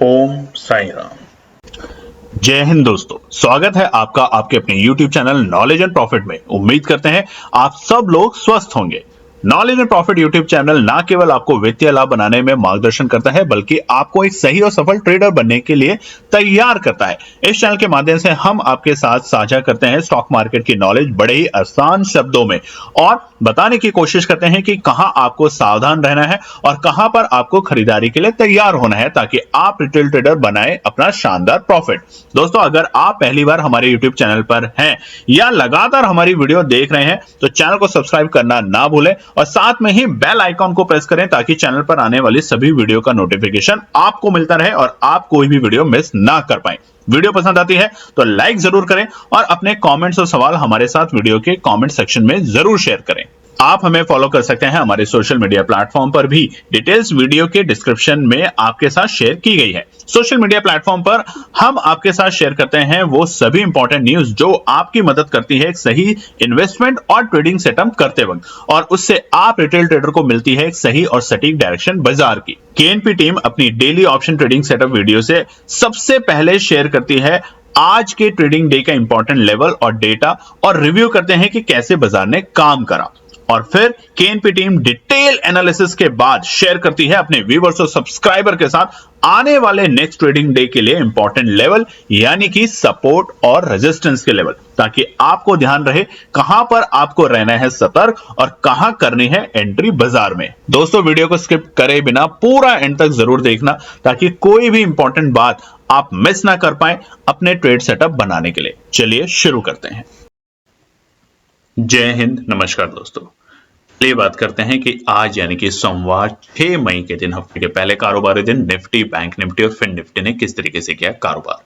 ओम साई राम। जय हिंद दोस्तों, स्वागत है आपका आपके अपने YouTube channel knowledge and profit में। उम्मीद करते हैं आप सब लोग स्वस्थ होंगे। Knowledge and profit YouTube channel ना केवल आपको वित्तीय लाभ बनाने में मार्गदर्शन करता है, बल्कि आपको एक सही और सफल ट्रेडर बनने के लिए तैयार करता है। इस चैनल के माध्यम से हम आपके साथ साझा करते हैं स्टॉक मार्केट की नॉलेज बड़े ही आसान शब्दों में, और बताने की कोशिश करते हैं कि कहां आपको सावधान रहना है और कहां पर आपको खरीदारी के लिए तैयार होना है, ताकि आप रिटेल ट्रेडर बनाए अपना शानदार प्रॉफिट। दोस्तों, अगर आप पहली बार हमारे YouTube चैनल पर हैं या लगातार हमारी वीडियो देख रहे हैं तो चैनल को सब्सक्राइब करना ना भूलें और साथ में ही बेल आइकॉन को प्रेस करें, ताकि चैनल पर आने वाली सभी वीडियो का नोटिफिकेशन आपको मिलता रहे और आप कोई भी वीडियो मिस ना कर पाए। वीडियो पसंद आती है तो लाइक जरूर करें और अपने कमेंट्स और सवाल हमारे साथ वीडियो के कमेंट सेक्शन में जरूर शेयर करें। आप हमें फॉलो कर सकते हैं हमारे सोशल मीडिया प्लेटफॉर्म पर भी, डिटेल्स वीडियो के डिस्क्रिप्शन में आपके साथ शेयर की गई है। सोशल मीडिया प्लेटफॉर्म पर हम आपके साथ शेयर करते हैं वो सभी इंपॉर्टेंट न्यूज जो आपकी मदद करती है एक सही इन्वेस्टमेंट और ट्रेडिंग सेटअप करते वक्त, और उससे आप रिटेल ट्रेडर को मिलती है एक सही और सटीक डायरेक्शन बाजार की। केएनपी टीम अपनी daily option trading setup video से सबसे पहले शेयर करती है आज के ट्रेडिंग डे का इंपॉर्टेंट लेवल और डेटा, और रिव्यू करते हैं कि कैसे बाजार ने काम करा। और फिर केएनपी टीम डिटेल एनालिसिस के बाद शेयर करती है अपने व्यूअर्स और सब्सक्राइबर के साथ आने वाले नेक्स्ट ट्रेडिंग डे के लिए इंपॉर्टेंट लेवल, यानी कि सपोर्ट और रेजिस्टेंस के लेवल, ताकि आपको ध्यान रहे कहां पर आपको रहना है सतर्क और कहां करनी है एंट्री बाजार में। दोस्तों, वीडियो को स्किप करे बिना पूरा एंड तक जरूर देखना, ताकि कोई भी इंपॉर्टेंट बात आप मिस ना कर पाए अपने ट्रेड सेटअप बनाने के लिए। चलिए शुरू करते हैं। जय हिंद, नमस्कार दोस्तों। चलिए बात करते हैं कि आज यानी कि सोमवार 6 मई के दिन, हफ्ते के पहले कारोबारी दिन, निफ्टी, बैंक निफ्टी और फिन निफ्टी ने किस तरीके से किया कारोबार।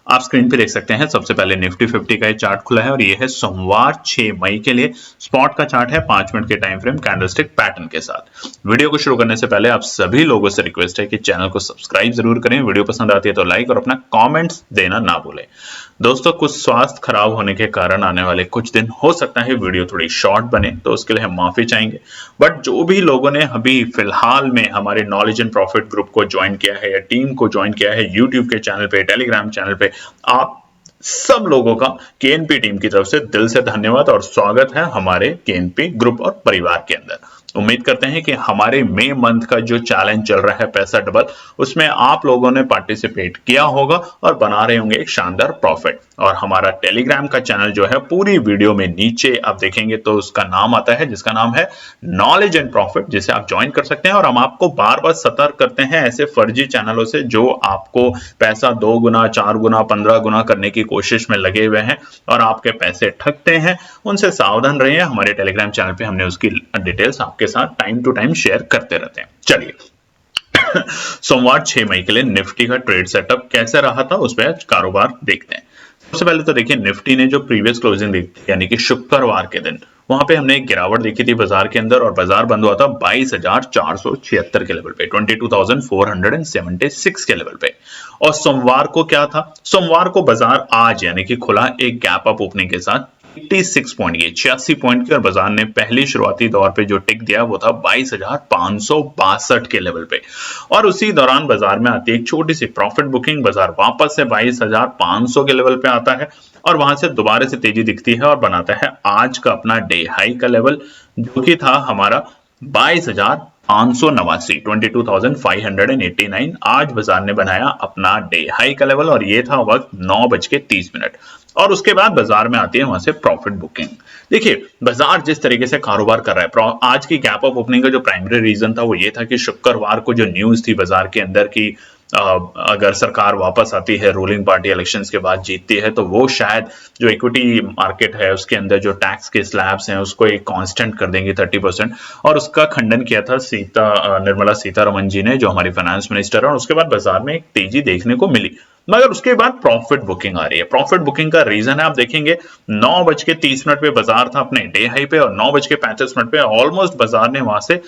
आप स्क्रीन पे देख सकते हैं। सबसे पहले निफ्टी 50 का चार्ट खुला है और ये है सोमवार 6 मई के लिए। स्पॉट का चार्ट है 5 मिनट के टाइम फ्रेम कैंडलस्टिक पैटर्न के साथ। वीडियो को शुरू करने से पहले आप सभी लोगों से रिक्वेस्ट है कि चैनल को सब्सक्राइब जरूर करें, वीडियो पसंद आती है तो लाइक और अपना कमेंट्स देना ना भूलें। दोस्तों, कुछ स्वास्थ्य खराब होने के कारण आने वाले कुछ दिन हो सकता है वीडियो थोड़ी शॉर्ट बने, तो उसके लिए हम माफी चाहेंगे। बट जो भी लोगों ने अभी फिलहाल में हमारे नॉलेज एंड प्रॉफिट ग्रुप को ज्वाइन किया है या टीम को ज्वाइन किया है यूट्यूब के चैनल पे, टेलीग्राम चैनल पे, आप सब लोगों का केएनपी टीम की तरफ से दिल से धन्यवाद और स्वागत है हमारे केएनपी ग्रुप और परिवार के अंदर। उम्मीद करते हैं कि हमारे मई मंथ का जो चैलेंज चल रहा है पैसा डबल, उसमें आप लोगों ने पार्टिसिपेट किया होगा और बना रहे होंगे एक शानदार प्रॉफिट। और हमारा टेलीग्राम का चैनल जो है, पूरी वीडियो में नीचे आप देखेंगे तो उसका नाम आता है, जिसका नाम है नॉलेज एंड प्रॉफिट, जिसे आप ज्वाइन कर सकते हैं। और हम आपको बार बार सतर्क करते हैं ऐसे फर्जी चैनलों से जो आपको पैसा 2 गुना, 4 गुना, 15 गुना करने की कोशिश में लगे हुए हैं और आपके पैसे ठगते हैं। उनसे सावधान रहिए। हमारे टेलीग्राम चैनल पे हमने उसकी डिटेल्स आपके साथ टाइम टू टाइम शेयर करते रहते हैं। चलिए सोमवार 6 मई के लिए निफ्टी का ट्रेड सेटअप कैसे रहा था, उस पर कारोबार देखते हैं। सबसे पहले तो देखिए, निफ्टी ने जो प्रीवियस क्लोजिंग देखी, यानी कि शुक्रवार के दिन, वहां पे हमने एक गिरावट देखी थी बाजार के अंदर और बाजार बंद हुआ था 22,476 के लेवल पे, 22,476 के लेवल पे। और सोमवार को क्या था, सोमवार को बाजार आज यानी कि खुला एक गैप अप ओपनिंग के साथ 86 पॉइंट की, 86 पॉइंट की, और बाजार ने पहली शुरुआती दौर पे जो टिक दिया वो था 22,562 के लेवल पे। और उसी दौरान बाजार में आती है एक छोटी सी प्रॉफिट बुकिंग, बाजार वापस से 22,500 के लेवल पे आता है और वहां से दोबारा से तेजी दिखती है और बनाता है आज का अपना डे हाई का लेवल, जो कि था हमारा 22,589, 22,589। आज बाजार ने बनाया अपना डे हाई का लेवल और ये था वक्त 9:30। और उसके बाद बाजार में आती है वहां से प्रॉफिट बुकिंग। देखिए, बाजार जिस तरीके से कारोबार कर रहा है, आज की गैप अप ओपनिंग का जो प्राइमरी रीजन था वो ये था कि शुक्रवार को जो न्यूज थी बाजार के अंदर की, अगर सरकार वापस आती है, रूलिंग पार्टी इलेक्शंस के बाद जीतती है, तो वो शायद जो इक्विटी मार्केट है उसके अंदर जो टैक्स के स्लैब्स हैं उसको एक कांस्टेंट कर देंगे 30%। और उसका खंडन किया था निर्मला सीतारमण जी ने, जो हमारी फाइनेंस मिनिस्टर है, और उसके बाद बाजार में एक तेजी देखने को मिली। मगर उसके बाद प्रॉफिट बुकिंग आ रही है। प्रॉफिट बुकिंग का रीजन है, आप देखेंगे 9:30 पे बाजार था अपने डे हाई पे और 9:35 पे ऑलमोस्ट बाजार ने वहां से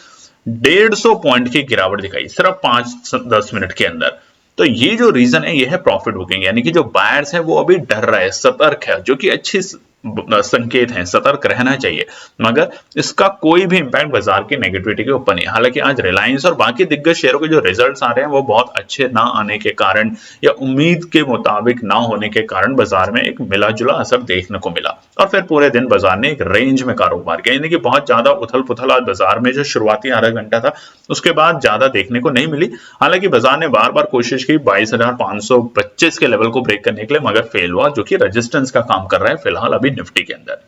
150 पॉइंट की गिरावट दिखाई सिर्फ 5-10 मिनट के अंदर। तो ये जो रीजन है ये है प्रॉफिट बुकिंग, यानी कि जो बायर्स है वो अभी डर रहा है, सतर्क है, जो कि अच्छी संकेत हैं, सतर्क रहना चाहिए, मगर इसका कोई भी इंपैक्ट बाजार की नेगेटिविटी के ऊपर नहीं। हालांकि आज रिलायंस और बाकी दिग्गज शेयरों के जो रिजल्ट्स आ रहे हैं वो बहुत अच्छे ना आने के कारण या उम्मीद के मुताबिक ना होने के कारण बाजार में एक मिला जुला असर देखने को मिला और फिर पूरे दिन बाजार ने एक रेंज में कारोबार किया, यानी कि बहुत ज्यादा उथल पुथल आज बाजार में जो शुरुआती आधा घंटा था उसके बाद ज्यादा देखने को नहीं मिली। हालांकि बाजार ने बार बार कोशिश की 22,525 के लेवल को ब्रेक करने के लिए, मगर फेल हुआ, जो कि रेजिस्टेंस का काम कर रहा है फिलहाल अभी निफ्टी के अंदर।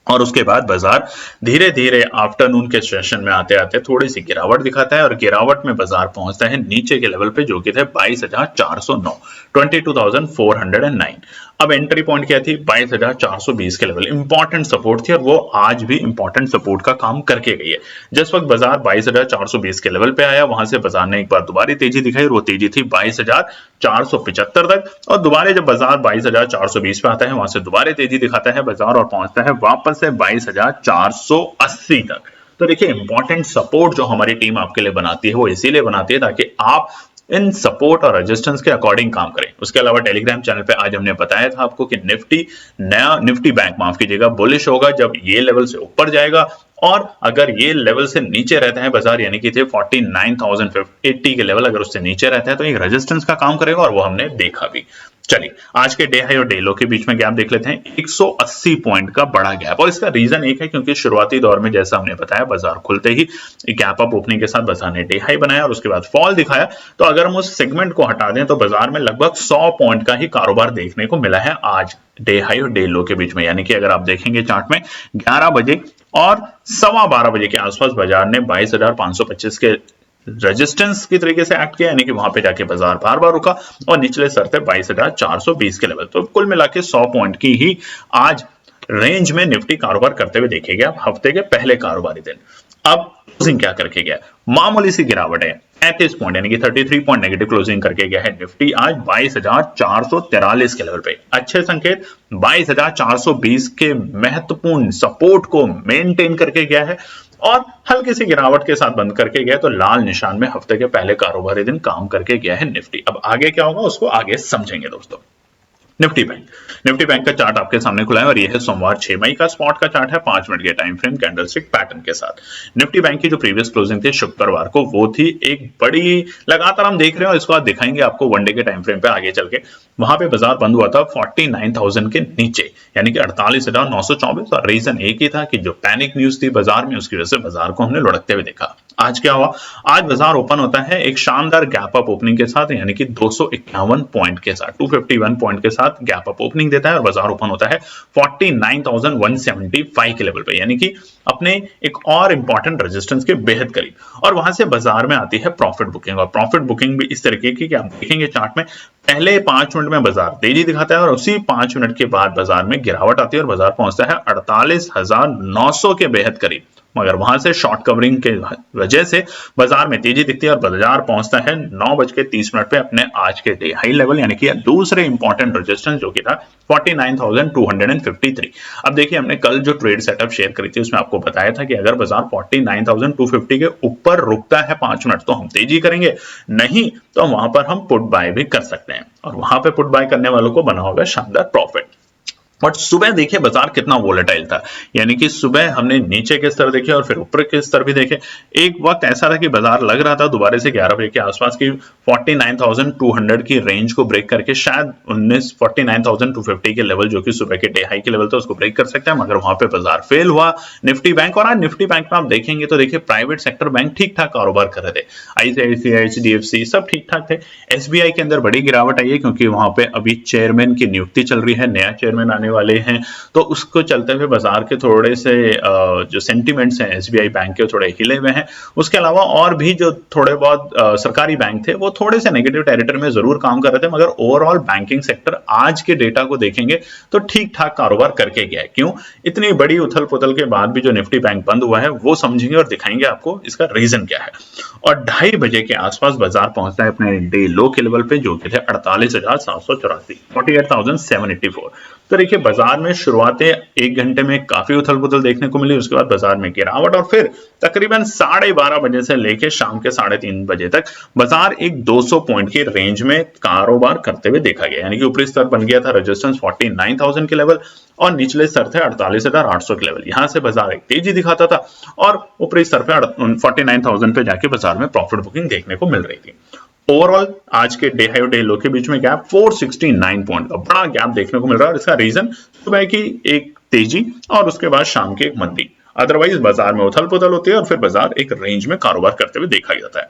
और उसके बाद बाजार धीरे धीरे आफ्टरनून के सेशन में आते आते थोड़ी सी गिरावट दिखाता है और गिरावट में बाजार पहुंचता है नीचे के लेवल पे, जो कि थे 22,409, 22,409। अब एंट्री पॉइंट क्या थी? 22,420 के लेवल इंपॉर्टेंट सपोर्ट थी और वो आज भी इंपॉर्टेंट सपोर्ट का काम करके गई है। जिस वक्त बाजार 22,420 के लेवल पे आया, वहां से बाजार ने एक बार दोबारा तेजी दिखाई और वो तेजी थी 22,475 तक, और दोबारा जब बाजार 22,420 पे आता है वहां से दोबारा तेजी दिखाता है बाजार और पहुंचता है वापस से 22,480 तक। तो देखिए, इंपॉर्टेंट सपोर्ट जो हमारी टीम आपके लिए बनाती है वो इसीलिए बनाती है ताकि आप इन सपोर्ट और रेजिस्टेंस के अकॉर्डिंग काम करें। उसके अलावा टेलीग्राम चैनल पे आज हमने बताया था आपको कि निफ्टी बैंक माफ कीजिएगा बुलिश होगा जब ये लेवल से ऊपर जाएगा, और अगर ये लेवल से नीचे रहता है बाजार, यानी कि थे 49,080 के लेवल, अगर उससे नीचे रहता है तो एक रेजिस्टेंस का काम करेगा और वो हमने देखा भी। चलिए, आज के डे हाई और डे लो के बीच में गैप देख लेते हैं। 180 पॉइंट का बड़ा गैप, और इसका रीजन एक है क्योंकि शुरुआती दौर में जैसा हमने बताया बाजार खुलते ही गैप अप ओपनिंग के साथ बाजार ने डे हाई बनाया और उसके बाद फॉल दिखाया। तो अगर हम उस सेगमेंट को हटा दें तो बाजार में लगभग 100 पॉइंट का ही कारोबार देखने को मिला है आज डे हाई और डे लो के बीच में। यानी कि अगर आप देखेंगे चार्ट में 11 बजे और 12:15 बजे के आसपास बाजार ने 22,525 के रेजिस्टेंस की तरीके से एक्ट किया, यानी कि वहां पे जाके बाजार बार बार रुका और निचले स्तर थे 22,420 के लेवल। तो कुल मिला के 100 पॉइंट की ही आज रेंज में निफ्टी कारोबार करते हुए देखे गया हफ्ते के पहले कारोबारी दिन। अब क्लोजिंग क्या करके गया? मामूली सी गिरावट है, 35 पॉइंट यानी कि 33 पॉइंट नेगेटिव क्लोजिंग करके गया है निफ्टी आज 22,443 के लेवल पे। अच्छे संकेत, 22,420 के महत्वपूर्ण सपोर्ट को मेंटेन करके गया है और हल्की सी गिरावट के साथ बंद करके गया, तो लाल निशान में हफ्ते के पहले कारोबारी दिन काम करके गया है निफ्टी। अब आगे क्या होगा उसको आगे समझेंगे दोस्तों। निफ्टी बैंक का चार्ट आपके सामने खुला है और यह है सोमवार 6 मई का स्पॉट का चार्ट है, 5 मिनट के टाइम फ्रेम कैंडलस्टिक पैटर्न के साथ। निफ्टी बैंक की जो प्रीवियस क्लोजिंग थी शुक्रवार को, वो थी एक बड़ी, लगातार हम देख रहे हैं और इसको आज दिखाएंगे आपको वनडे के टाइम फ्रेम पे आगे चल के। वहां पे बाजार बंद हुआ था 49,000 के नीचे, यानी कि 48,924, और रीजन एक ही था कि जो पैनिक न्यूज थी बाजार में उसकी वजह से बाजार को हमने लुढ़कते हुए देखा। आज क्या हुआ? आज बाजार ओपन होता है एक शानदार गैप अप ओपनिंग के साथ, यानी कि 251 पॉइंट के साथ, 251 पॉइंट के साथ गैप अप ओपनिंग देता है और बाजार ओपन होता है 49,175 के लेवल पे, यानी कि अपने एक और इंपॉर्टेंट रेजिस्टेंस के बेहद करीब। और वहां से बाजार में आती है प्रॉफिट बुकिंग, और प्रॉफिट बुकिंग भी इस तरीके की कि आप देखेंगे चार्ट में पहले 5 मिनट में बाजार तेजी दिखाता है और उसी 5 मिनट के बाद बाजार में गिरावट आती है और बाजार पहुंचता है 48,900 के बेहद करीब, मगर वहां से शॉर्ट कवरिंग के वजह से बाजार में तेजी दिखती है और बाजार पहुंचता है 9:30 पे अपने आज के डे हाई लेवल, यानी कि दूसरे इंपॉर्टेंट रेजिस्टेंस जो कि था 49,253। अब देखिए, हमने कल जो ट्रेड सेटअप शेयर करी थी उसमें आपको बताया था कि अगर बाजार 49,250 के ऊपर रुकता है 5 मिनट तो हम तेजी करेंगे, नहीं तो वहां पर हम पुट बाय भी कर सकते हैं, और वहां पे पुट बाय करने वालों को बना होगा शानदार प्रॉफिट। बट सुबह देखिए बाजार कितना वोलेटाइल था, यानी कि सुबह हमने नीचे के स्तर देखे और फिर ऊपर के स्तर भी देखे। एक वक्त ऐसा था कि बाजार लग रहा था दोबारा से 11 बजे के आसपास की 49,200 की रेंज को ब्रेक करके शायद 49,250 के लेवल जो कि सुबह के डे हाई के लेवल था उसको ब्रेक कर सकते हैं, मगर वहां पे बाजार फेल हुआ निफ्टी बैंक। और आज निफ्टी बैंक में आप देखेंगे तो देखिए प्राइवेट सेक्टर बैंक ठीक ठाक कारोबार कर रहे थे, ICICI, HDFC सब ठीक ठाक थे। SBI के अंदर बड़ी गिरावट आई है क्योंकि वहां पे अभी चेयरमैन की नियुक्ति चल रही है, नया चेयरमैन आने वाले हैं, तो उसको चलते हुए बाजार के थोड़े से जो सेंटीमेंट्स हैं SBI बैंक के थोड़े हिले हुए हैं। उसके अलावा और भी जो थोड़े बहुत सरकारी बैंक थे वो थोड़े से नेगेटिव टेरिटरी में जरूर काम कर रहे थे, मगर ओवरऑल बैंकिंग सेक्टर आज के डेटा को देखेंगे तो ठीक ठाक कारोबार करके गया है। क्यों? इतनी बड़ी उथल पुथल के बाद भी जो निफ्टी बैंक बंद हुआ है वो समझेंगे और दिखाएंगे आपको इसका रीजन क्या है। और 2:30 बजे के आसपास बाजार पहुंचता है अपने डे लो के लेवल पे जो कि थे 48,784, 48,784। तो देखिए बाजार में शुरुआतें 1 घंटे में काफी उथल पुथल देखने को मिली, उसके बाद बाजार में गिरावट और फिर तकरीबन 12:30 बजे से लेकर शाम के 3:30 बजे तक बाजार एक 200 पॉइंट की रेंज में कारोबार करते हुए देखा गया। यानी कि ऊपरी स्तर बन गया था रेजिस्टेंस 49,000 के लेवल और निचले स्तर थे 48,800 के लेवल। यहां से बाजार एक तेजी दिखाता था और ऊपरी स्तर पे 49,000 पे जाके बाजार में प्रॉफिट बुकिंग देखने को मिल रही थी। ओवरऑल आज के डे हाई और डे लो के बीच में गैप 469 पॉइंट का बड़ा गैप देखने को मिल रहा है और इसका रीजन सुबह की एक तेजी और उसके बाद शाम की एक मंदी। अदरवाइज बाजार में उथल पुथल होती है और फिर बाजार एक रेंज में कारोबार करते हुए देखा जाता है।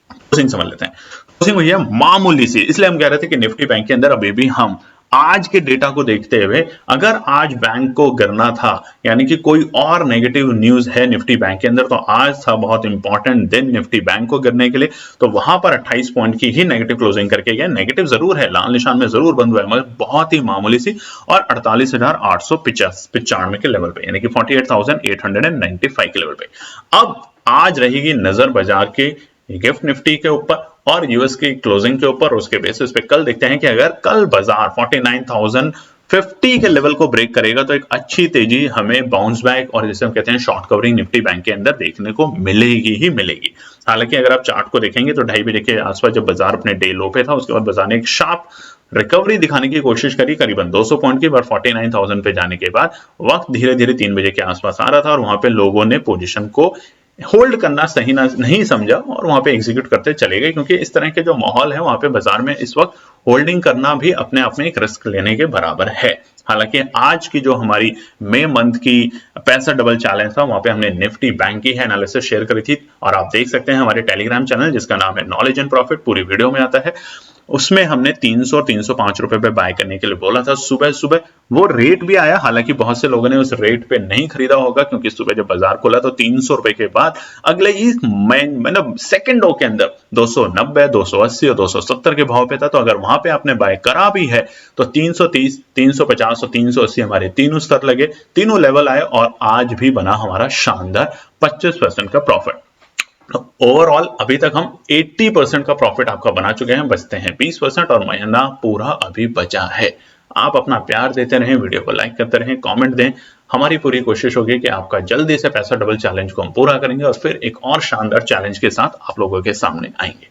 क्लोजिंग समझ लेते हैं। क्लोजिंग हुई है मामूली सी, इसलिए हम कह रहे थे कि निफ्टी बैंक के अंदर अभी भी हम आज के डेटा को देखते हुए अगर आज बैंक को गिरना था यानी कि कोई और नेगेटिव न्यूज है निफ्टी बैंक के अंदर तो आज था बहुत इंपॉर्टेंट दिन निफ्टी बैंक को गिरने के लिए। तो वहां पर 28 पॉइंट की ही नेगेटिव क्लोजिंग करके गया। नेगेटिव जरूर है, लाल निशान में जरूर बंद हुआ है मगर बहुत ही मामूली सी और 48,895 के लेवल पे यानी कि 48,895 के लेवल पे। अब आज रहेगी नजर बाजार के गिफ्ट निफ्टी के ऊपर और यूएस की क्लोजिंग के ऊपर। उसके बेसिस पे कल देखते हैं कि अगर कल बाजार 49,050 के लेवल को ब्रेक करेगा तो एक अच्छी तेजी हमें बाउंस बैक और जिसे हम कहते हैं शॉर्ट कवरिंग निफ्टी बैंक के अंदर देखने को मिलेगी ही मिलेगी। हालांकि अगर आप चार्ट को देखेंगे तो 2:30 बजे के आसपास जब बाजार अपने डे लो पे था उसके बाद बाजार ने एक शार्प रिकवरी दिखाने की कोशिश करी करीबन 200 पॉइंट की, बार 49,000 पे जाने के बाद वक्त धीरे धीरे 3 बजे के आसपास आ रहा था और वहां पे लोगों ने पोजीशन को होल्ड करना सही नहीं समझा और वहां पे एग्जीक्यूट करते चले गए, क्योंकि इस तरह के जो माहौल है वहां पे बाजार में इस वक्त होल्डिंग करना भी अपने आप में एक रिस्क लेने के बराबर है। हालांकि आज की जो हमारी मई मंथ की पैसा डबल चैलेंज था वहां पे हमने निफ्टी बैंक की है एनालिसिस शेयर करी थी और आप देख सकते हैं हमारे टेलीग्राम चैनल जिसका नाम है नॉलेज एंड प्रॉफिट, पूरी वीडियो में आता है। उसमें हमने 300 305 रुपए पे बाय करने के लिए बोला था सुबह सुबह, वो रेट भी आया। हालांकि बहुत से लोगों ने उस रेट पे नहीं खरीदा होगा क्योंकि सुबह जब बाजार खुला तो 300 रुपए के बाद अगले ही मतलब सेकंडों के अंदर 290 280 और 270 के भाव पे था। तो अगर वहां पे आपने बाय करा भी है तो 330 350 और 380 हमारे तीनों स्तर लगे, तीनों लेवल आए और आज भी बना हमारा शानदार 25% का प्रॉफिट। ओवरऑल अभी तक हम 80% का प्रॉफिट आपका बना चुके हैं, बचते हैं 20% और महीना पूरा अभी बचा है। आप अपना प्यार देते रहें, वीडियो को लाइक करते रहें, कमेंट दें। हमारी पूरी कोशिश होगी कि आपका जल्दी से पैसा डबल चैलेंज को हम पूरा करेंगे और फिर एक और शानदार चैलेंज के साथ आप लोगों के सामने आएंगे।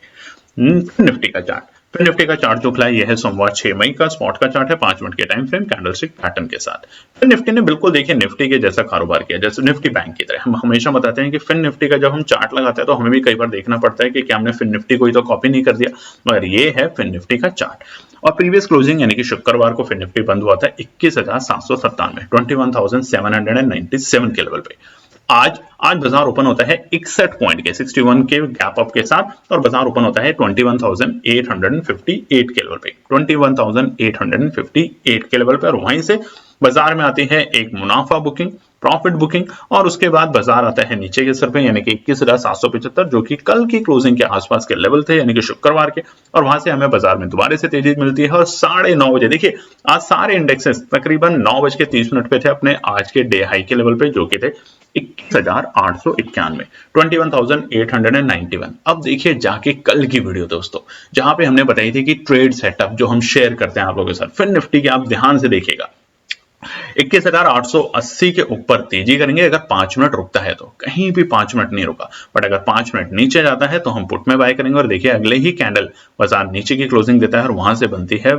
निफ्टी का चार्ट, फिर निफ्टी का चार्ट जो खुला है यह है सोमवार 6 मई का, स्पॉट का चार्ट है 5 मिनट के टाइम फ्रेम कैंडलस्टिक पैटर्न के साथ। फिर निफ्टी ने बिल्कुल देखिए निफ्टी के जैसा कारोबार किया जैसे निफ्टी बैंक की तरह। हम हमेशा बताते हैं कि फिर निफ्टी का जब हम चार्ट लगाते हैं तो हमें भी कई बार देखना पड़ता है कि क्या हमने फिर निफ्टी को ही तो कॉपी नहीं कर दिया, मगर ये है फिर निफ्टी का चार्ट। और प्रीवियस क्लोजिंग यानी कि शुक्रवार को फिर निफ्टी बंद हुआ था 21,797 21,797 के लेवल पे। आज बाजार ओपन होता है 61 पॉइंट के 61 के गैप अप के साथ और बाजार ओपन होता है 21,858 के लेवल पे, 21,858 के लेवल पे। और वहीं से बाजार में आती है एक मुनाफा बुकिंग, प्रॉफिट बुकिंग और उसके बाद बाजार आता है नीचे के स्तर पे यानी कि 21,775 जो कि कल की क्लोजिंग के आसपास के लेवल थे यानी कि शुक्रवार के। और वहां से हमें बाजार में दोबारा से तेजी मिलती है और 9:30 बजे देखिए आज सारे इंडेक्सेस तकरीबन 9:30 पे थे अपने आज के डे हाई के लेवल पे जो कि थे 21,891 21,891। अब देखिए जाके कल की वीडियो दोस्तों जहां पे हमने बताई थी कि ट्रेड सेटअप जो हम शेयर करते हैं आप लोगों के साथ, फिर निफ्टी के आप ध्यान से देखिएगा 21,880 के ऊपर तेजी करेंगे अगर 5 मिनट रुकता है तो, कहीं भी 5 मिनट नहीं रुका, बट अगर 5 मिनट नीचे जाता है तो हम पुट में बाय करेंगे। और देखिए अगले ही कैंडल बाजार नीचे की क्लोजिंग देता है और वहां से बनती है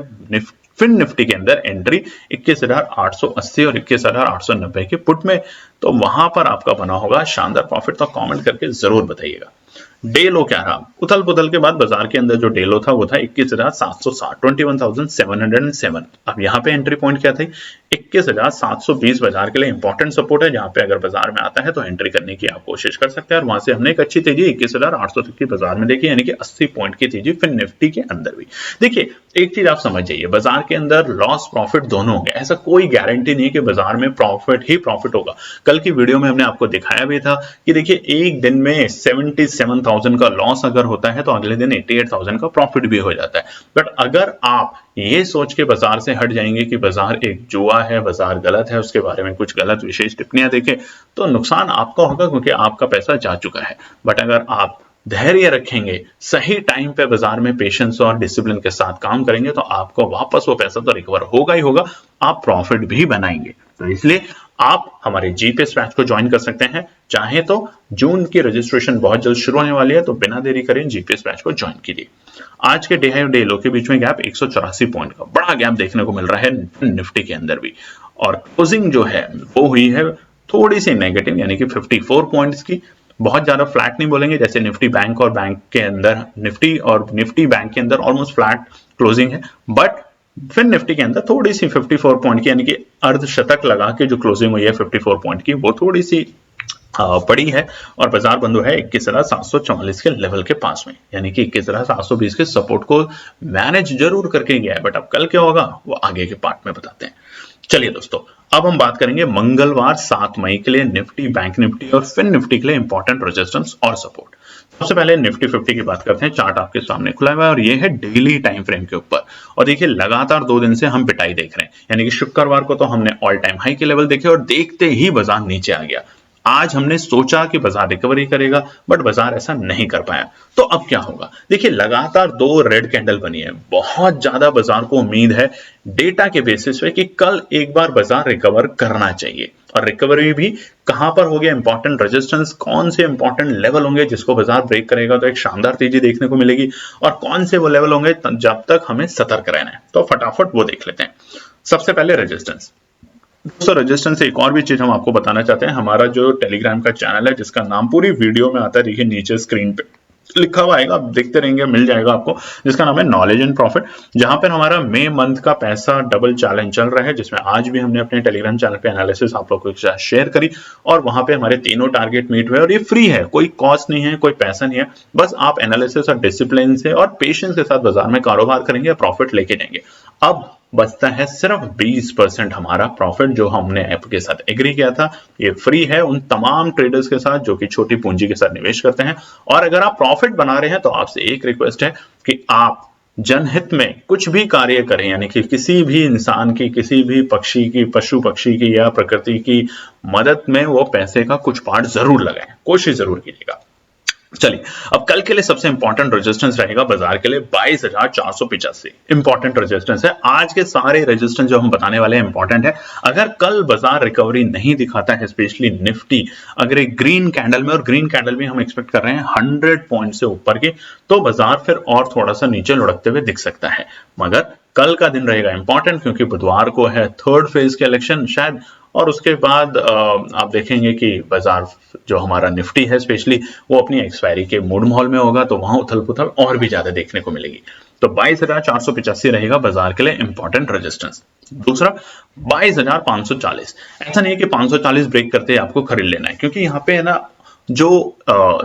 फिर निफ्टी के अंदर एंट्री 21,880 और 21,890 के पुट में। तो वहां पर आपका बना होगा शानदार प्रॉफिट, तो कमेंट करके जरूर बताइएगा। डे लो क्या रहा, उथल पुथल के बाद बाजार के अंदर जो डे लो था वो था 21,760 21,707। अब यहाँ पे एंट्री पॉइंट क्या थी 21,720 बाजार के लिए इंपॉर्टेंट सपोर्ट है जहां पे अगर बाजार में आता है तो एंट्री करने की आप कोशिश कर सकते हैं। और वहां से हमने एक अच्छी तेजी 21,800 तक की बाजार में देखी यानी कि 80 पॉइंट की तेजी फिर निफ्टी के अंदर भी। देखिए एक चीज आप समझ जाइए, बाजार के अंदर लॉस प्रॉफिट दोनों होंगे, ऐसा कोई गारंटी नहीं कि बाजार में प्रॉफिट ही प्रॉफिट होगा। कल की वीडियो में हमने आपको दिखाया भी था कि देखिए एक दिन में 77,000 का लॉस अगर होता है तो अगले दिन 88,000 का प्रॉफिट भी हो जाता है। बट अगर आप ये सोच के बाजार से हट जाएंगे कि बाजार एक जुआ है, बाजार गलत है, उसके बारे में कुछ गलत विशेष टिप्पणियां देखें तो नुकसान आपका होगा क्योंकि आपका पैसा जा चुका है। बट अगर आप धैर्य रखेंगे, सही टाइम पे बाजार में पेशेंस और डिसिप्लिन के साथ काम करेंगे तो आपको वापस वो पैसा तो रिकवर होगा ही होगा, आप प्रॉफिट भी बनाएंगे। तो इसलिए आप हमारे जीपीएस बैच को ज्वाइन कर सकते हैं। चाहे तो जून की रजिस्ट्रेशन बहुत जल्द शुरू होने वाली है, तो बिना देरी करें जीपीएस बैच को ज्वाइन कीजिए। आज के डे हाई और डे लो के बीच में गैप 184 पॉइंट का बड़ा गैप देखने को मिल रहा है निफ्टी के अंदर भी, और क्लोजिंग जो है वो हुई है थोड़ी सी नेगेटिव, यानी कि 54 पॉइंट्स की। बहुत ज्यादा फ्लैट नहीं बोलेंगे, जैसे निफ्टी बैंक और बैंक के अंदर, निफ्टी और निफ्टी बैंक के अंदर ऑलमोस्ट फ्लैट क्लोजिंग है, बट फिर निफ्टी के अंदर थोड़ी सी 54 पॉइंट की, यानी कि अर्धशतक लगा के जो क्लोजिंग हुई है 54 पॉइंट की, वो थोड़ी सी पड़ी है, और बाजार बंद हुआ है 21,744 के लेवल के पास में, यानी कि 21,720 के सपोर्ट को मैनेज जरूर करके गया है, बट अब कल क्या होगा वो आगे के पार्ट में बताते हैं। चलिए दोस्तों, अब हम बात करेंगे मंगलवार 7 मई के लिए निफ्टी, बैंक निफ्टी और फिन निफ्टी के लिए इंपॉर्टेंट रेजिस्टेंस और सपोर्ट। सबसे पहले निफ्टी 50 की बात करते हैं। चार्ट आपके सामने खुला हुआ है और ये है डेली टाइम फ्रेम के ऊपर, और देखिए लगातार 2 दिन से हम पिटाई देख रहे हैं, यानी कि शुक्रवार को तो हमने ऑल टाइम हाई के लेवल देखे और देखते ही बाजार नीचे आ गया। आज हमने सोचा कि बाजार रिकवरी करेगा, बट बाजार ऐसा नहीं कर पाया। तो अब क्या होगा? देखिए लगातार 2 रेड कैंडल बनी है, बहुत ज्यादा बाजार को उम्मीद है डेटा के बेसिस पे कि कल एक बार बाजार रिकवर करना चाहिए, और रिकवरी भी कहां पर हो गया, इंपॉर्टेंट रेजिस्टेंस, कौन से इंपॉर्टेंट लेवल होंगे जिसको बाजार ब्रेक करेगा तो एक शानदार तेजी देखने को मिलेगी, और कौन से वो लेवल होंगे जब तक हमें सतर्क रहना है। तो फटाफट वो देख लेते हैं। सबसे पहले रेजिस्टेंस। दोस्तों रेजिस्टेंस से एक और भी चीज हम आपको बताना चाहते हैं। हमारा जो टेलीग्राम का चैनल है, जिसका नाम पूरी वीडियो में आता है, देखिए नीचे स्क्रीन पे लिखा हुआ आएगा, आप देखते रहेंगे मिल जाएगा आपको, जिसका नाम है नॉलेज एंड प्रॉफिट, जहां पर हमारा मई मंथ का पैसा डबल चैलेंज चल रहा है, जिसमें आज भी हमने अपने टेलीग्राम चैनल पे एनालिसिस आप लोगों के साथ शेयर करी, और वहां पे हमारे तीनों टारगेट मीट हुए, और ये फ्री है, कोई कॉस्ट नहीं है, कोई पैसा नहीं है, बस आप एनालिसिस और डिसिप्लिन से और पेशेंस के साथ बाजार में कारोबार करेंगे, प्रॉफिट लेके जाएंगे। अब बचता है सिर्फ 20% हमारा प्रॉफिट, जो हमने ऐप के साथ एग्री किया था। ये फ्री है उन तमाम ट्रेडर्स के साथ जो कि छोटी पूंजी के साथ निवेश करते हैं, और अगर आप प्रॉफिट बना रहे हैं तो आपसे एक रिक्वेस्ट है कि आप जनहित में कुछ भी कार्य करें, यानी कि किसी भी इंसान की, किसी भी पक्षी की, पशु पक्षी की या प्रकृति की मदद में वो पैसे का कुछ पार्ट जरूर लगाएं, कोशिश जरूर कीजिएगा। चलिए, अब कल के लिए सबसे इंपॉर्टेंट रेजिस्टेंस रहेगा बाजार के लिए 22,485 इंपॉर्टेंट रेजिस्टेंस है। आज के सारे रेजिस्टेंस जो हम बताने वाले हैं इंपॉर्टेंट है। अगर कल बाजार रिकवरी नहीं दिखाता है, स्पेशली निफ्टी अगर एक ग्रीन कैंडल में, और ग्रीन कैंडल में हम एक्सपेक्ट कर रहे हैं 100 पॉइंट से ऊपर की, तो बाजार फिर और थोड़ा सा नीचे लुढ़कते हुए दिख सकता है। मगर कल का दिन रहेगा इंपॉर्टेंट, क्योंकि बुधवार को है 3rd फेज के इलेक्शन शायद, और उसके बाद आप देखेंगे कि बाजार जो हमारा निफ्टी है स्पेशली, वो अपनी एक्सपायरी के मूड माहौल में होगा, तो वहां उथल पुथल और भी ज्यादा देखने को मिलेगी। तो 22,485 रहेगा बाजार के लिए इंपॉर्टेंट रेजिस्टेंस। दूसरा 22,540, ऐसा नहीं है कि 540 ब्रेक करते आपको खरीद लेना है, क्योंकि यहाँ पे है ना जो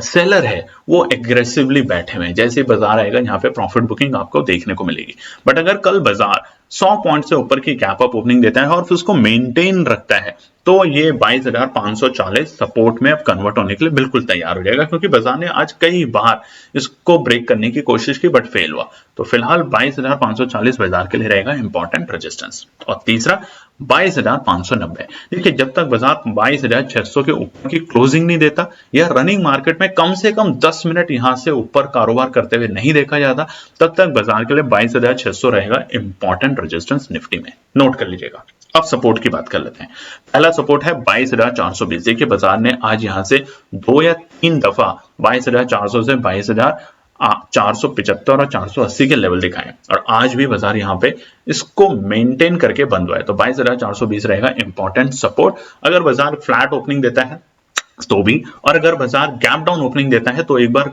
सेलर है वो एग्रेसिवली बैठे हुए हैं, जैसे बाजार आएगा यहाँ पे प्रॉफिट बुकिंग आपको देखने को मिलेगी। बट अगर कल बाजार 100 पॉइंट से ऊपर की गैप अप ओपनिंग देता है और फिर उसको मेंटेन रखता है, तो ये 22,540 सपोर्ट में अब कन्वर्ट होने के लिए बिल्कुल तैयार हो जाएगा, क्योंकि बाजार ने आज कई बार इसको ब्रेक करने की कोशिश की बट फेल हुआ। तो फिलहाल 22,540 बाजार के लिए रहेगा इंपॉर्टेंट रेजिस्टेंस। और तीसरा 22,590। देखिए जब तक बाजार 22,600 के ऊपर की क्लोजिंग नहीं देता, या रनिंग मार्केट में कम से कम 10 मिनट यहां से ऊपर कारोबार करते हुए नहीं देखा जाता, तब तक बाजार के लिए 22,600 रहेगा इंपॉर्टेंट रेजिस्टेंस निफ्टी में, नोट कर लीजिएगा। अब सपोर्ट की बात कर लेते हैं। पहला सपोर्ट है 22,420। देखिए बाजार ने आज यहां से 2 या 3 दफा 22,400 से 22,475 और 480 के लेवल दिखाए, और आज भी बाजार यहां पे इसको मेंटेन करके बंद हुआ है। तो 22,420 रहेगा इंपॉर्टेंट सपोर्ट। अगर बाजार फ्लैट ओपनिंग देता है तो भी, और अगर बाजार गैप डाउन ओपनिंग देता है तो एक बार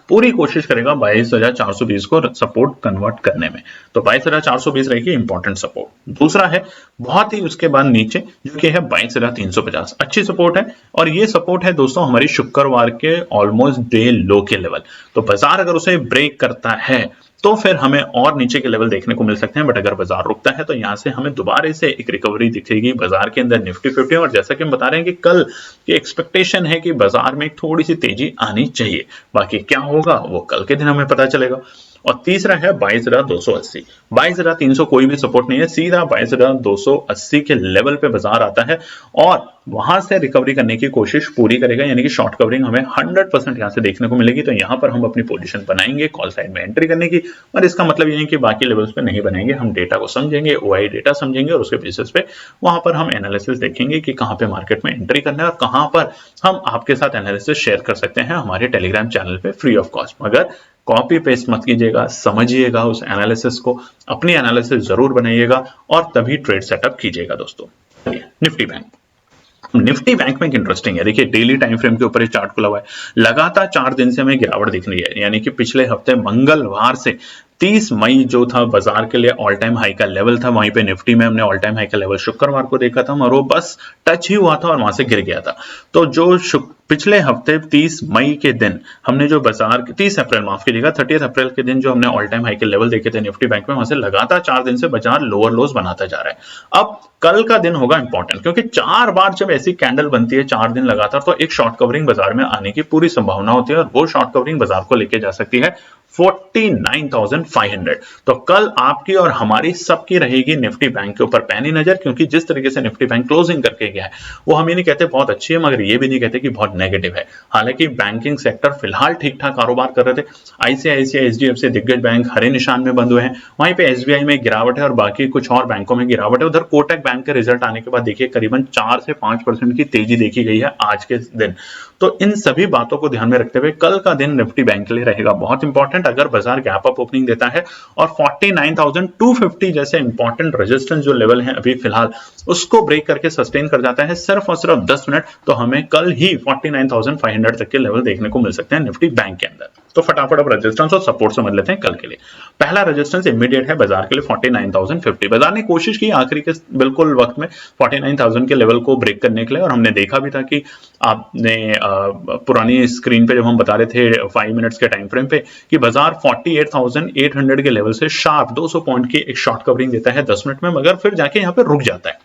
पूरी कोशिश करेगा 22,420 को सपोर्ट कन्वर्ट करने में। तो 22,420 रहेगी इंपॉर्टेंट सपोर्ट। दूसरा है बहुत ही उसके बाद नीचे, जो कि है 22,350, अच्छी सपोर्ट है, और ये सपोर्ट है दोस्तों हमारी शुक्रवार के ऑलमोस्ट डे लो के लेवल। तो बाजार अगर उसे ब्रेक करता है तो फिर हमें और नीचे के लेवल देखने को मिल सकते हैं, बट अगर बाजार रुकता है तो यहां से हमें दोबारा से एक रिकवरी दिखेगी बाजार के अंदर निफ्टी 50। और जैसा कि हम बता रहे हैं कि कल की एक्सपेक्टेशन है कि बाजार में थोड़ी सी तेजी आनी चाहिए, बाकी क्या होगा वो कल के दिन हमें पता चलेगा। और तीसरा है 22,280। 22,300 कोई भी सपोर्ट नहीं है, सीधा 22,280 के लेवल पे बाजार आता है और वहां से रिकवरी करने की कोशिश पूरी करेगा, यानी कि शॉर्ट कवरिंग हमें 100% यहां से देखने को मिलेगी। तो यहां पर हम अपनी पोजीशन बनाएंगे कॉल साइड में एंट्री करने की, और इसका मतलब ये है कि बाकी लेवल्स पे नहीं बनाएंगे, हम डेटा को समझेंगे, ओआई डेटा समझेंगे और उसके बेसिस पे वहां पर हम एनालिसिस देखेंगे कि कहां पे मार्केट में एंट्री करना है और कहां पर हम आपके साथ एनालिसिस शेयर कर सकते हैं हमारे टेलीग्राम चैनल पे फ्री ऑफ कॉस्ट। मगर कॉपी पेस्ट मत कीजिएगा, समझिएगा उस एनालिसिस को, अपनी एनालिसिस जरूर बनाइएगा और तभी ट्रेड सेटअप कीजिएगा दोस्तों। निफ्टी बैंक, निफ्टी बैंक में इंटरेस्टिंग है, देखिए डेली टाइम फ्रेम के ऊपर चार्ट खुला हुआ है, लगातार 4 दिन से हमें गिरावट दिख रही है, यानी कि पिछले हफ्ते मंगलवार से 30 मई जो था बाजार के लिए ऑल टाइम हाई का लेवल था, वहीं पे निफ्टी में हमने ऑल टाइम हाई का लेवल शुक्रवार को देखा था और वो बस टच ही हुआ था और वहां से गिर गया था। तो जो पिछले हफ्ते 30 मई के दिन हमने जो बाजार 30 अप्रैल माफ कीजिएगा 30 अप्रैल के दिन जो हमने ऑल टाइम हाई के लेवल देखे थे निफ्टी बैंक में, वहां से लगातार 4 दिन से बाजार लोअर लोज बनाता जा रहा है। अब कल का दिन होगा इंपॉर्टेंट, क्योंकि 4 बार जब ऐसी कैंडल बनती है 4 दिन लगातार, तो एक शॉर्ट कवरिंग बाजार में आने की पूरी संभावना होती है और वो शॉर्ट कवरिंग बाजार को लेके जा सकती है 49,500। तो कल आपकी और हमारी सबकी रहेगी निफ्टी बैंक के ऊपर पैनी नजर, क्योंकि जिस तरीके से निफ्टी बैंक क्लोजिंग करके गया है वो हम ये नहीं कहते बहुत अच्छी है, मगर ये भी नहीं कहते कि बहुत नेगेटिव है। हालांकि बैंकिंग सेक्टर फिलहाल ठीक ठाक कारोबार कर रहे थे, आईसीआईसीआई, एचडीएफसी, दिग्गज बैंक हरे निशान में बंद हुए हैं, वहीं पे एसबीआई में गिरावट है और बाकी कुछ और बैंकों में गिरावट है। उधर कोटक बैंक के रिजल्ट आने के बाद देखिए करीबन 4 से 5% की तेजी देखी गई है आज के दिन। तो इन सभी बातों को ध्यान में रखते हुए कल का दिन निफ्टी बैंक के लिए रहेगा बहुत इंपॉर्टेंट। अगर बाजार गैप अप ओपनिंग देता है और 49,250 जैसे इंपॉर्टेंट रेजिस्टेंस जो लेवल है अभी फिलहाल उसको ब्रेक करके सस्टेन कर जाता है सिर्फ और सिर्फ 10 मिनट, तो हमें कल ही 49,500 तक के लेवल देखने को मिल सकते हैं निफ्टी बैंक के अंदर। तो फटाफट अब रेजिस्टेंस और सपोर्ट समझ लेते हैं कल के लिए। पहला रेजिस्टेंस इमीडिएट है बाजार के लिए 49,050। बाजार ने कोशिश की आखिरी के बिल्कुल वक्त में 49,000 के लेवल को ब्रेक करने के लिए, और हमने देखा भी था कि आपने पुरानी स्क्रीन पे जब हम बता रहे थे 5 मिनट्स के टाइम फ्रेम पे कि बाजार 48,800 के लेवल से शार्प 200 पॉइंट की एक शॉर्ट कवरिंग देता है 10 मिनट में, मगर फिर जाके यहाँ पे रुक जाता है।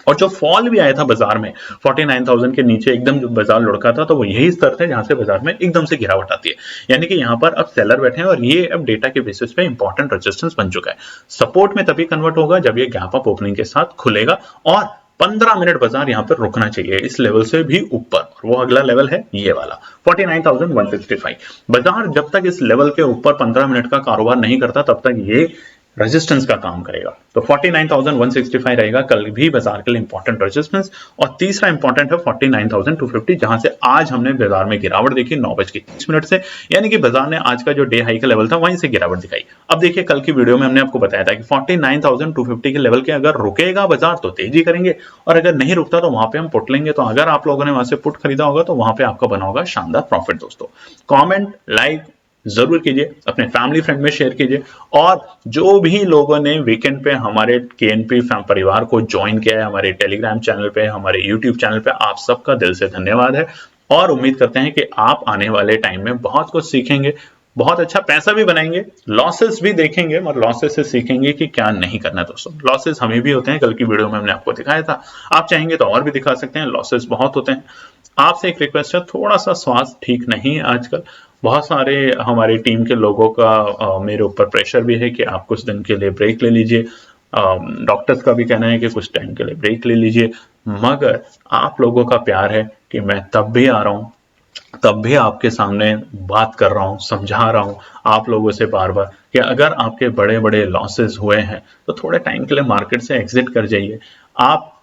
और जो फॉल भी आया था बाजार में 49,000 के नीचे एकदम जो बाजार लुढ़का था, तो वो यही स्तर थे जहां से बाजार में एकदम से गिरावट आती है, यानी कि यहाँ पर अब सेलर बैठे हैं और ये अब डेटा के बेसिस पे इंपॉर्टेंट रेजिस्टेंस बन चुका है। सपोर्ट में तभी कन्वर्ट होगा जब ये गैप अप ओपनिंग के साथ खुलेगा और 15 मिनट बाजार यहां पर रुकना चाहिए इस लेवल से भी ऊपर, और वो अगला लेवल है ये वाला 49,165। बाजार जब तक इस लेवल के ऊपर 15 मिनट का कारोबार नहीं करता तब तक ये रेजिस्टेंस का काम करेगा। तो 49,165 रहेगा कल भी बाजार के लिए इंपॉर्टेंट रेजिस्टेंस। और तीसरा इंपॉर्टेंट है 49,250, जहां से आज हमने बाजार में गिरावट देखी 9:30 से, यानी कि बाजार ने आज का जो डे हाई का लेवल था वहीं से गिरावट दिखाई। अब देखिए कल की वीडियो में हमने आपको बताया था कि 49,250 के लेवल के अगर रुकेगा बाजार तो तेजी करेंगे, और अगर नहीं रुकता तो वहां पे हम पुट लेंगे। तो अगर आप लोगों ने वहां से पुट खरीदा होगा तो वहां पे आपका बना होगा शानदार प्रॉफिट। दोस्तों कॉमेंट लाइक जरूर कीजिए, अपने फैमिली फ्रेंड में शेयर कीजिए, और जो भी लोगों ने वीकेंड पे हमारे केएनपी परिवार को ज्वाइन किया है हमारे टेलीग्राम चैनल पे, हमारे यूट्यूब चैनल पे, आप सबका दिल से धन्यवाद है। और उम्मीद करते हैं कि आप आने वाले टाइम में बहुत कुछ सीखेंगे, बहुत अच्छा पैसा भी बनाएंगे, लॉसेस भी देखेंगे, और लॉसेस से सीखेंगे कि क्या नहीं करना। दोस्तों लॉसेस हमें भी होते हैं, कल की वीडियो में हमने आपको दिखाया था, आप चाहेंगे तो और भी दिखा सकते हैं, लॉसेस बहुत होते हैं। आपसे एक रिक्वेस्ट है, थोड़ा सा स्वास्थ्य ठीक नहीं है आजकल, बहुत सारे हमारी टीम के लोगों का मेरे ऊपर प्रेशर भी है कि आप कुछ दिन के लिए ब्रेक ले लीजिए, डॉक्टर्स का भी कहना है कि कुछ टाइम के लिए ब्रेक ले लीजिए, मगर आप लोगों का प्यार है कि मैं तब भी आ रहा हूं, तब भी आपके सामने बात कर रहा हूं, समझा रहा हूं आप लोगों से बार बार कि अगर आपके बड़े बड़े लॉसेस हुए हैं तो थोड़े टाइम के लिए मार्केट से एग्जिट कर जाइए। आप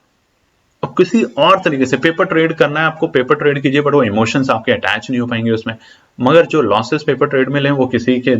अब किसी और तरीके से पेपर ट्रेड करना है आपको, पेपर ट्रेड कीजिए, बट वो इमोशंस आपके अटैच नहीं हो पाएंगे उसमें। मगर जो लॉसेस पेपर ट्रेड में लें वो किसी को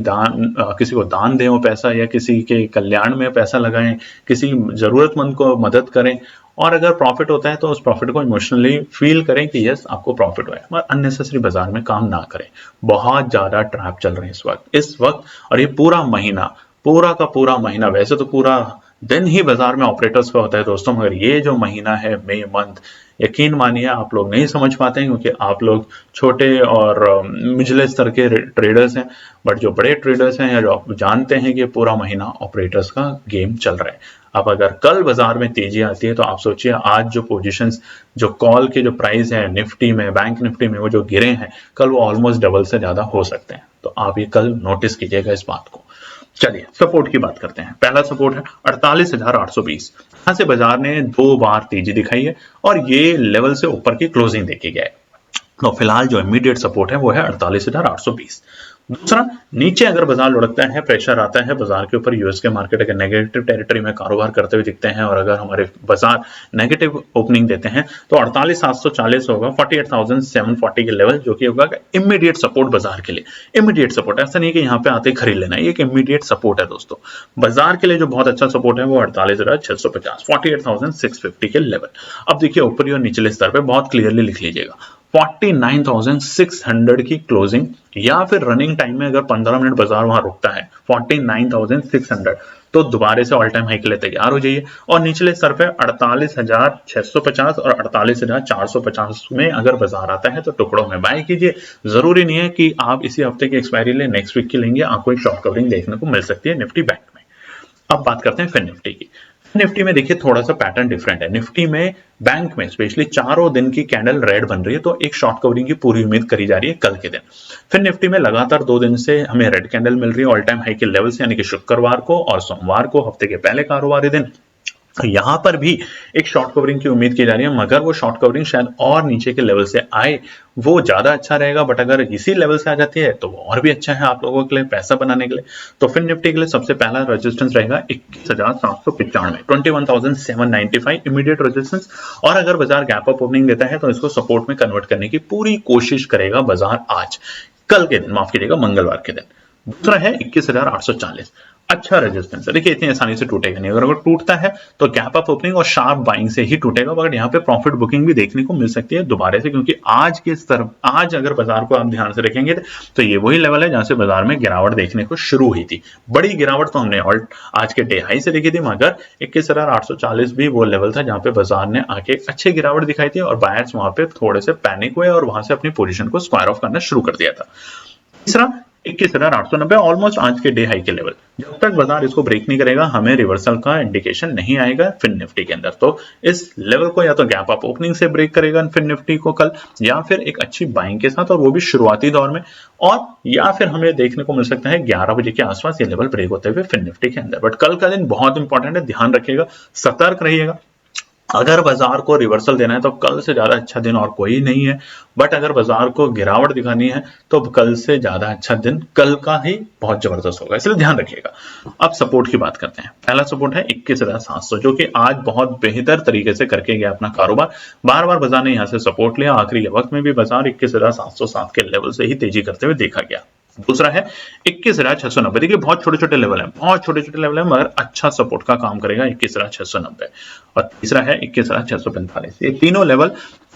दान दें वो पैसा, या किसी के कल्याण में पैसा लगाएं, किसी जरूरतमंद को मदद करें, और अगर प्रॉफिट होता है तो उस प्रॉफिट को इमोशनली फील करें कि यस आपको प्रॉफिट हुआ है, मगर अननेसेसरी बाजार में काम ना करें। बहुत ज्यादा ट्रैप चल रहे हैं इस वक्त, और ये पूरा महीना, पूरा का पूरा महीना, वैसे तो पूरा दिन ही बाजार में ऑपरेटर्स का होता है दोस्तों, मगर ये जो महीना है मई मंथ, यकीन मानिए आप लोग नहीं समझ पाते हैं क्योंकि आप लोग छोटे और निचले स्तर के ट्रेडर्स हैं, बट जो बड़े ट्रेडर्स हैं या जो जानते हैं कि पूरा महीना ऑपरेटर्स का गेम चल रहा है। अब अगर कल बाजार में तेजी आती है तो आप सोचिए आज जो पोजीशंस, जो कॉल के जो प्राइस है निफ्टी में, बैंक निफ्टी में, वो जो गिरे हैं कल वो ऑलमोस्ट डबल से ज्यादा हो सकते हैं। तो तो आप ये कल नोटिस कीजिएगा इस बात को। चलिए सपोर्ट की बात करते हैं। पहला सपोर्ट है 48,820। यहां से बाजार ने 2 बार तेजी दिखाई है और ये लेवल से ऊपर की क्लोजिंग देखी गई है। तो फिलहाल जो इमीडिएट सपोर्ट है वो है 48,820। दूसरा, नीचे अगर बाजार लुढ़कता है, प्रेशर आता है बाजार के ऊपर, यूएस के मार्केट अगर नेगेटिव टेरिटरी में कारोबार करते हुए दिखते हैं और अगर हमारे बाजार नेगेटिव ओपनिंग देते हैं तो 48,740 होगा, 48,740 के लेवल, जो कि होगा इमीडिएट सपोर्ट बाजार के लिए। इमीडिएट सपोर्ट, ऐसा नहीं कि यहाँ पे आते खरीद लेना, ये एक इमीडिएट सपोर्ट है दोस्तों। बाजार के लिए जो बहुत अच्छा सपोर्ट है वो 48,650, 48,650 के लेवल। अब देखिए ऊपरी और निचले स्तर पे बहुत क्लियरली लिख लीजिएगा, 49,600 की क्लोजिंग या फिर रनिंग टाइम में अगर 15 मिनट बाजार वहां रुकता है 49,600, तो दोबारा से ऑल टाइम हाई के लिए तैयार हो जाइए। और निचले स्तर पे 48,650 और 48,450 में अगर बाजार आता है तो टुकड़ों में बाय कीजिए। जरूरी नहीं है कि आप इसी हफ्ते की एक्सपायरी ले नेक्स्ट वीक की लेंगे, आपको एक शॉर्ट कवरिंग देखने को मिल सकती है निफ्टी बैंक में। अब बात करते हैं फिर निफ्टी की। निफ्टी में देखिए थोड़ा सा पैटर्न डिफरेंट है। निफ्टी में बैंक में स्पेशली चारों दिन की कैंडल रेड बन रही है, तो एक शॉर्ट कवरिंग की पूरी उम्मीद करी जा रही है कल के दिन। फिर निफ्टी में लगातार 2 दिन से हमें रेड कैंडल मिल रही है ऑल टाइम हाई के लेवल से, यानी कि शुक्रवार को और सोमवार को, हफ्ते के पहले कारोबारी दिन। यहां पर भी एक शॉर्ट कवरिंग की उम्मीद की जा रही है, मगर वो शॉर्ट कवरिंग शायद और नीचे के लेवल से आए, वो ज्यादा अच्छा रहेगा। बट अगर इसी लेवल से आ जाती है तो वो और भी अच्छा है आप लोगों के लिए, पैसा बनाने के लिए। तो फिर निफ्टी के लिए सबसे पहला रेजिस्टेंस रहेगा 21,795, 21,795 इमीडिएट रेजिस्टेंस। और अगर बाजार गैप अप ओपनिंग देता है तो इसको सपोर्ट में कन्वर्ट करने की पूरी कोशिश करेगा बाजार आज, कल के दिन, माफ कीजिएगा मंगलवार के दिन। दूसरा है 21,840, अच्छा रेजिस्टेंस है। देखिए इतनी आसानी से टूटेगा नहीं, अगर टूटता है तो गैप अप ओपनिंग और शार्प बाइंग से ही टूटेगा। मगर यहाँ पे प्रॉफिट बुकिंग भी देखने को मिल सकती है दोबारा से, क्योंकि आज के स्तर, आज अगर बाजार को आप ध्यान से रखेंगे तो ये वही लेवल है जहां से बाजार में गिरावट देखने को शुरू हुई थी। बड़ी गिरावट तो हमने आज के डे हाई से देखी थी, मगर 21,840 भी वो लेवल था जहां पे बाजार ने आके अच्छी गिरावट दिखाई थी और बायर्स वहां पे थोड़े से पैनिक हुए और वहां से अपनी पोजीशन को स्क्वायर ऑफ करना शुरू कर दिया था। तीसरा 21,890, ऑलमोस्ट आज के डे हाई के लेवल। जब तक बाजार इसको ब्रेक नहीं करेगा हमें रिवर्सल का इंडिकेशन नहीं आएगा फिर निफ्टी के अंदर। तो इस लेवल को या तो गैप अप ओपनिंग से ब्रेक करेगा फिर निफ्टी को कल, या फिर एक अच्छी बाइंग के साथ, और वो भी शुरुआती दौर में, और या फिर हमें देखने को मिल सकता है 11 बजे के आसपास ये लेवल ब्रेक होते हुए फिर निफ्टी के अंदर। बट कल का दिन बहुत इंपॉर्टेंट है, ध्यान रखिएगा, सतर्क रहिएगा। अगर बाजार को रिवर्सल देना है तो कल से ज्यादा अच्छा दिन और कोई नहीं है, बट अगर बाजार को गिरावट दिखानी है तो कल से ज्यादा अच्छा दिन कल का ही बहुत जबरदस्त होगा, इसलिए ध्यान रखिएगा। अब सपोर्ट की बात करते हैं। पहला सपोर्ट है 21,700, जो कि आज बहुत बेहतर तरीके से करके गया अपना कारोबार। बार बार बाजार ने यहां से सपोर्ट लिया, आखिरी वक्त में भी बाजार 21,707 के लेवल से ही तेजी करते हुए देखा गया। दूसरा है 21,690, देखिए बहुत छोटे छोटे लेवल है, बहुत छोटे छोटे लेवल है, मगर अच्छा सपोर्ट का काम करेगा 21,690। और तीसरा है 21,645। ये तीनों लेवल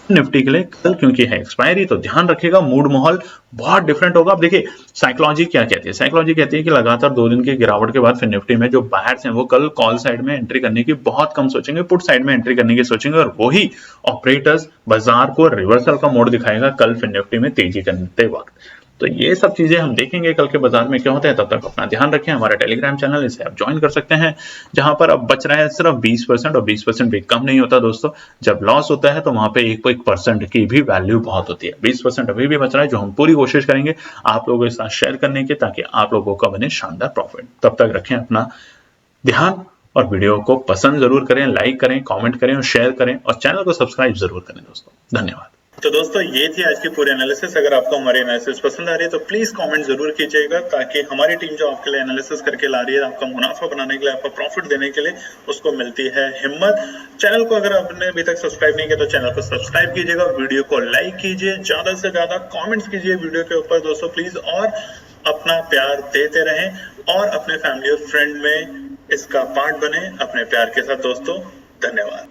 निफ्टी के लिए कल क्योंकि है एक्सपायरी, तो ध्यान रखिएगा, मूड माहौल बहुत डिफरेंट होगा। अब देखिए साइकोलॉजी क्या कहती है, साइकोलॉजी कहती है कि लगातार 2 दिन की गिरावट के बाद फिर निफ्टी में जो बायर्स हैं वो कल कॉल साइड में एंट्री करने की बहुत कम सोचेंगे, पुट साइड में एंट्री करने की सोचेंगे, और वही ऑपरेटर्स बाजार को रिवर्सल का मोड दिखाएगा कल फिर निफ्टी में तेजी करते वक्त। तो ये सब चीजें हम देखेंगे कल के बाजार में क्या होता है। तब तक अपना ध्यान रखें। हमारा टेलीग्राम चैनल, इसे आप ज्वाइन कर सकते हैं, जहां पर अब बच रहा है सिर्फ 20%, और 20% भी कम नहीं होता दोस्तों। जब लॉस होता है तो वहां पे 1% की भी वैल्यू बहुत होती है। 20% अभी भी बच रहा है, जो हम पूरी कोशिश करेंगे आप लोगों के साथ शेयर करने की, ताकि आप लोगों का बने शानदार प्रॉफिट। तब तक रखें अपना ध्यान, और वीडियो को पसंद जरूर करें, लाइक करें, कॉमेंट करें और शेयर करें, और चैनल को सब्सक्राइब जरूर करें दोस्तों। धन्यवाद। तो दोस्तों ये थी आज की पूरी एनालिसिस। अगर आपको हमारी एनालिसिस पसंद आ रही है तो प्लीज कमेंट जरूर कीजिएगा, ताकि हमारी टीम जो आपके लिए एनालिसिस करके ला रही है, आपका मुनाफा बनाने के लिए, आपका प्रॉफिट देने के लिए, उसको मिलती है हिम्मत। चैनल को अगर आपने अभी तक सब्सक्राइब नहीं किया तो चैनल को सब्सक्राइब कीजिएगा, वीडियो को लाइक कीजिए, ज्यादा से ज्यादा कॉमेंट्स कीजिए वीडियो के ऊपर दोस्तों प्लीज, और अपना प्यार देते रहें और अपने फैमिली और फ्रेंड में इसका पार्ट बने अपने प्यार के साथ दोस्तों। धन्यवाद।